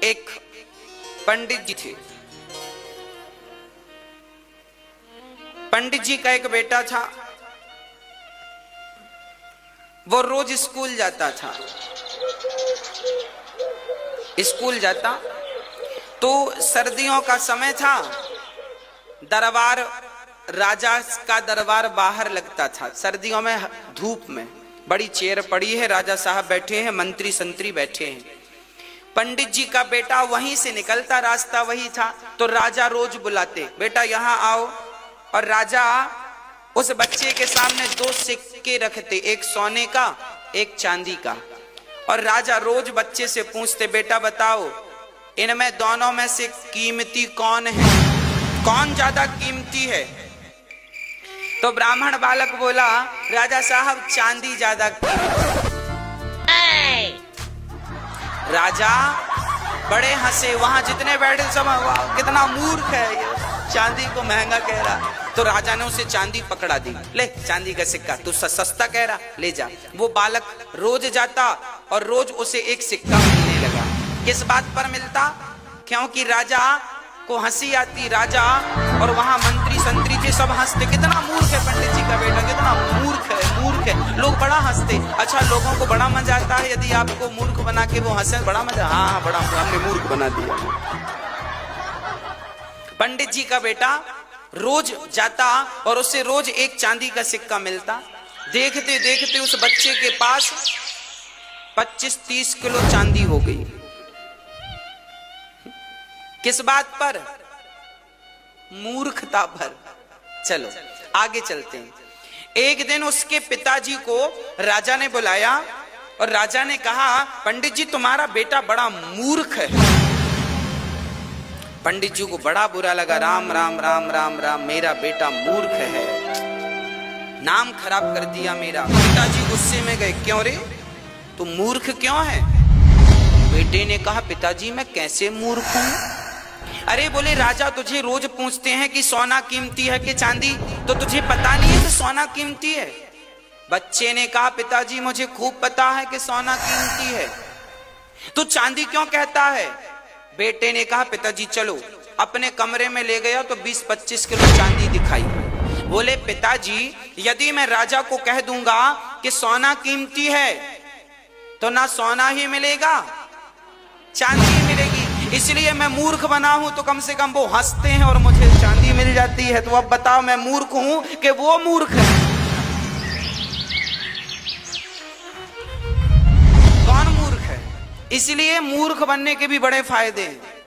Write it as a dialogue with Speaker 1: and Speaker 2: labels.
Speaker 1: एक पंडित जी थे। पंडित जी का एक बेटा था, वो रोज स्कूल जाता था। स्कूल जाता तो सर्दियों का समय था, दरबार, राजा का दरबार बाहर लगता था। सर्दियों में धूप में बड़ी चेयर पड़ी है, राजा साहब बैठे हैं, मंत्री संतरी बैठे हैं। पंडित जी का बेटा वहीं से निकलता, रास्ता वही था, तो राजा रोज बुलाते, बेटा यहाँ आओ। और राजा उस बच्चे के सामने 2 सिक्के रखते, एक सोने का एक चांदी का। और राजा रोज बच्चे से पूछते, बेटा बताओ इनमें दोनों में से कीमती कौन है, कौन ज्यादा कीमती है? तो ब्राह्मण बालक बोला, राजा साहब चांदी ज्यादा कीमती। राजा बड़े हंसे, वहां जितने बैठे सब कितना मूर्ख है ये, चांदी को महंगा कह रहा। तो राजा ने उसे चांदी पकड़ा दी, ले चांदी का सिक्का, तू सस्ता कह रहा, ले जा। वो बालक रोज जाता और रोज उसे एक सिक्का मिलने लगा। किस बात पर मिलता? क्योंकि राजा को हंसी आती, राजा और वहां मंत्री संतरी थे, सब हंसते, कितना मूर्ख है पंडित जी का बेटा, कितना मूर्ख है, मूर्ख है। लोग बड़ा हंसते। अच्छा, लोगों को बड़ा मजा आता है यदि आपको मूर्ख बना के वो हंसे, बड़ा मजा। हाँ, बड़ा, हमने मूर्ख बना दिया। पंडित जी का बेटा रोज जाता और उससे रोज एक चांदी का सिक्का मिलता। देखते देखते उस बच्चे के पास 25-30 किलो चांदी हो गई। किस बात पर? मूर्खता पर। चलो आगे चलते हैं। एक दिन उसके पिताजी को राजा ने बुलाया और राजा ने कहा, पंडित जी तुम्हारा बेटा बड़ा मूर्ख है। पंडित जी को बड़ा बुरा लगा, राम राम राम राम राम, मेरा बेटा मूर्ख है, नाम खराब कर दिया मेरा। पिताजी गुस्से में गए, क्यों रे, तू मूर्ख क्यों है? बेटे ने कहा, पिताजी मैं कैसे मूर्ख हूं? अरे बोले, राजा तुझे रोज पूछते हैं कि सोना कीमती है कि चांदी, तो तुझे पता नहीं है कि सोना कीमती है? बच्चे ने कहा, पिताजी मुझे खूब पता है कि सोना कीमती है, तू चांदी क्यों कहता है? बेटे ने कहा, पिताजी चलो। अपने कमरे में ले गया तो 20-25 किलो चांदी दिखाई। बोले, पिताजी यदि मैं राजा को कह दूंगा कि सोना कीमती है तो ना सोना ही मिलेगा, चांदी ही मिलेगी, इसलिए मैं मूर्ख बना हूं, तो कम से कम वो हंसते हैं और मुझे चांदी मिल जाती है। तो अब बताओ मैं मूर्ख हूं कि वो मूर्ख है? कौन मूर्ख है? इसलिए मूर्ख बनने के भी बड़े फायदे हैं।